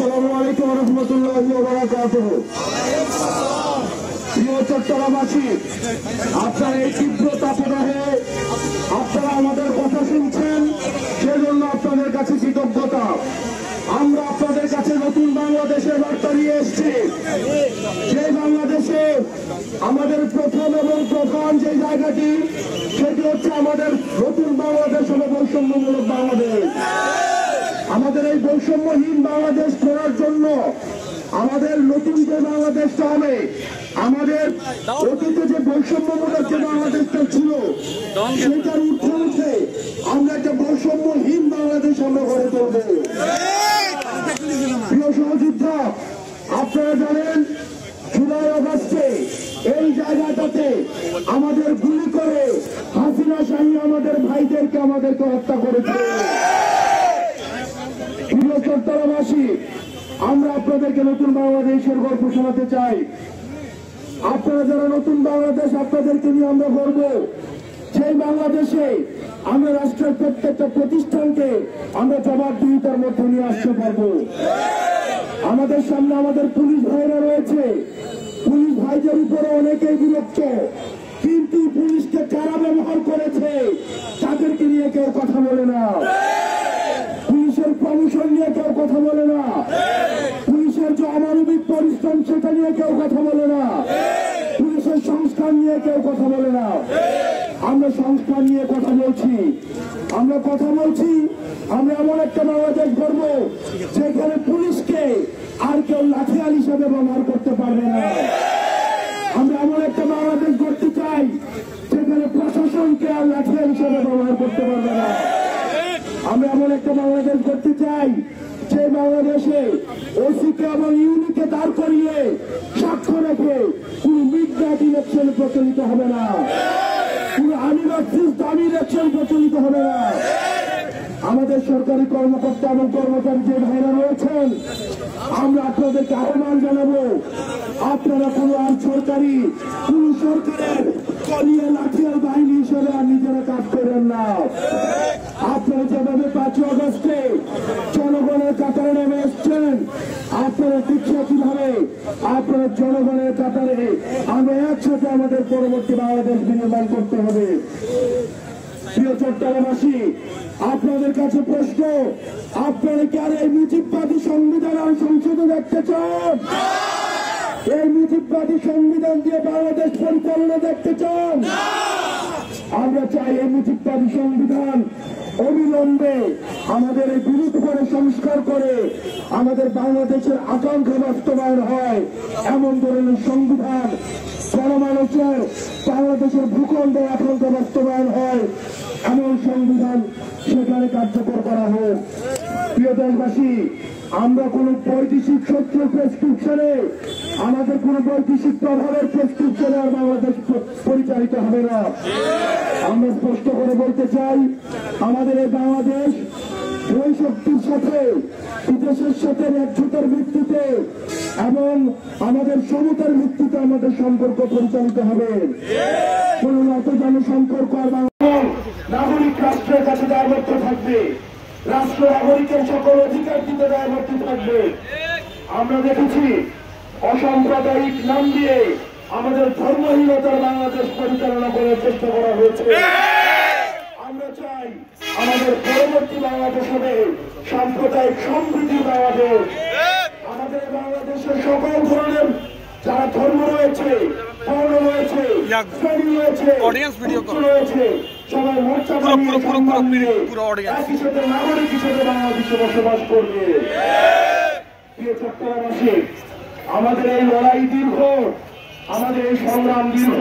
আসসালামু আলাইকুম ওয়া রাহমাতুল্লাহি ওয়া বারাকাতুহু। প্রিয় চট্টগ্রামবাসী, আপনারা এই তীব্র তাপদাহে আপনারা আমাদের কথা শুনছেন, সেজন্য আপনাদের কাছে কৃতজ্ঞতা। আমরা আপনাদের কাছে নতুন বাংলাদেশের বার্তা নিয়ে এসেছি। যে বাংলাদেশে আমাদের প্রথম এবং প্রধান যে জায়গাটি, সেটি হচ্ছে আমাদের নতুন বাংলাদেশ হবে বৈষম্যমূলক বাংলাদেশ। আমাদের এই বৈষম্যহীন বাংলাদেশ করার জন্য আমাদের নতুন যে বাংলাদেশটা হবে, আমাদের অতীতে যে বৈষম্যমূলক যে বাংলাদেশটা ছিল, সেটার ঊর্ধ্বে উঠে আমরা একটা বৈষম্যহীন বাংলাদেশ আমরা গড়ে তুলব। প্রিয় সহযোদ্ধা, আপনারা জানেন জুলাই আগস্টে এই জায়গাটাতে আমাদের গুলি করে হাসিনা শাহী আমাদের ভাইদেরকে আমাদেরকে হত্যা করেছে। প্রিয় চট্টগ্রামবাসী, আমরা আপনাদেরকে নতুন বাংলাদেশের গল্প শোনাতে চাই। আপনারা যারা নতুন বাংলাদেশ, আপনাদেরকে নিয়ে আমরা গর্ব। সেই বাংলাদেশে আমরা রাষ্ট্রের প্রত্যেকটা প্রতিষ্ঠানকে আমরা জবাবদিহিতার মধ্যে নিয়ে আসতে পারব। আমাদের সামনে আমাদের পুলিশ ভাইরা রয়েছে, পুলিশ ভাইদের উপরে অনেকেই বিরক্ত, কিন্তু পুলিশকে কারা ব্যবহার করেছে তাদেরকে নিয়ে কেউ কথা বলে না। পুলিশের প্রমোশন নিয়ে কেউ কথা বলে না। পুলিশের যে অমানবিক পরিশ্রম সেটা নিয়ে কেউ কথা বলে না। পুলিশের সংস্কার নিয়ে কেউ কথা বলে না। আমরা সংস্কার নিয়ে কথা বলছি। আমরা এমন একটা বাংলাদেশ গড়ব যেখানে পুলিশকে আর কেউ লাঠিয়াল হিসেবে ব্যবহার করতে পারবে না। আমরা এমন একটা বাংলাদেশ গড়তে চাই যেখানে প্রশাসনকে আর লাঠিয়াল হিসেবে ব্যবহার করতে পারবে না। আমরা এমন একটা বাংলাদেশ করতে চাই যে বাংলাদেশে ওসিকে এবং ইউনিকে দাঁড় করিয়ে সাক্ষ্য রেখে কোন মিডনাইট ইলেকশন প্রচলিত হবে না, কোন দামি ইলেকশন প্রচলিত হবে না। আমাদের সরকারি কর্মকর্তা এবং কর্মচারী যে ভাইরা রয়েছেন, আমরা আপনাদেরকে আহ্বান জানাবো, আপনারা কোন আর সরকারের কলিয়ে লাঠিয়াল বাহিনী হিসেবে আর নিজেরা কাজ করেন না। আপনারা যেভাবে 5 আগস্টে জনগণের কাতারে নেমে এসছেন, আপনারা ঠিক কিভাবে আপনারা জনগণের কাতারে আমরা একসাথে আমাদের পরবর্তী বাংলাদেশ বিনির্মাণ করতে হবে। প্রিয় চট্টগ্রামবাসী, আপনাদের কাছে প্রশ্ন, আপনারা কি আর এই মুজিববাদী সংবিধান আর সংসদে দেখতে চান? এই মুজিববাদী সংবিধান দিয়ে বাংলাদেশ পরিচালনা দেখতে চান? আমরা চাই এই মুজিববাদী সংবিধান অবিলম্বে আমাদের এই বিরোধ করে সংস্কার করে আমাদের বাংলাদেশের আকাঙ্ক্ষা বাস্তবায়ন হয় এমন ধরনের সংবিধান, জনমানুষের বাংলাদেশের ভূখণ্ডে আকাঙ্ক্ষা বাস্তবায়ন হয় এমন সংবিধান সেখানে কার্যকর করা হোক। প্রিয় দেশবাসী, আমরা কোন বৈদেশিক শত্রুর প্রেসক্রিপশনে, আমাদের কোন বৈদেশিক প্রভাবের প্রেসক্রিপশনে আর বাংলাদেশ পরিচালিত হবে না। আমরা স্পষ্ট করে বলতে চাই, আমাদের এই বাংলাদেশ ওই শক্তির সাথে, বিদেশের সাথে একজোটের ভিত্তিতে এবং আমাদের সমতার ভিত্তিতে আমাদের সম্পর্ক পরিচালিত হবে। কোন নতজান সম্পর্ক আর নাগরিক রাষ্ট্রের কাছে দায়বদ্ধ থাকবে, রাষ্ট্র নাগরিকের সকল অধিকার দিতে দায়বদ্ধ থাকবে। আমরা দেখেছি অসাম্প্রদায়িক নাম দিয়ে আমাদের ধর্মহীনতার বাংলাদেশ পরিচালনা করার চেষ্টা করা হয়েছে। আমরা চাই আমাদের পরবর্তী বাংলাদেশ হবে সাম্প্রদায়িক সম্প্রীতির বাংলাদেশ। আমাদের বাংলাদেশের সকল ধরনের যারা ধর্ম রয়েছে, বর্ণ রয়েছে, শ্রেণী রয়েছে, রয়েছে, সবাই মোর্চা বানিয়ে একই সাথে নাগরিক হিসেবে বাংলাদেশে বসবাস করবে। প্রিয় চট্টগ্রামবাসী, আমাদের এই লড়াই দীর্ঘ, আমাদের এই সংগ্রাম দীর্ঘ।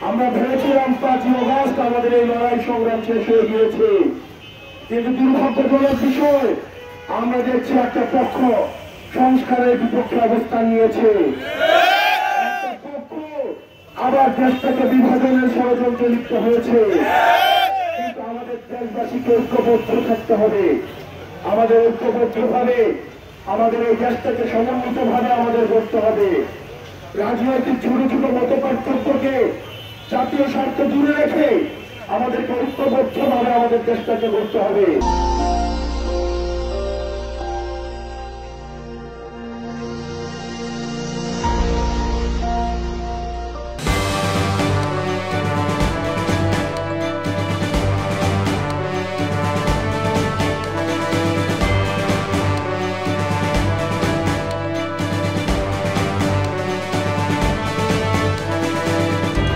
আমরা ভেবেছিলাম 5 আগস্ট আমাদের এই লড়াই সংগ্রাম শেষ হয়ে গিয়েছে, কিন্তু দুর্ভাগ্যজনক বিষয়, আমরা দেখছি একটা পক্ষ সংস্কারের বিপক্ষে অবস্থান নিয়েছে, একটা পক্ষ আবার দেশটাকে বিভাজনের ষড়যন্ত্রে লিপ্ত হয়েছে। কিন্তু আমাদের দেশবাসীকে ঐক্যবদ্ধ থাকতে হবে। আমাদের ঐক্যবদ্ধভাবে আমাদের এই দেশটাকে সমন্বিতভাবে আমাদের করতে হবে। রাজনৈতিক ছোট ছোট মত পার্থক্যকে জাতীয় স্বার্থ দূরে রেখে আমাদেরকে ঐক্যবদ্ধভাবে আমাদের দেশটাকে করতে হবে।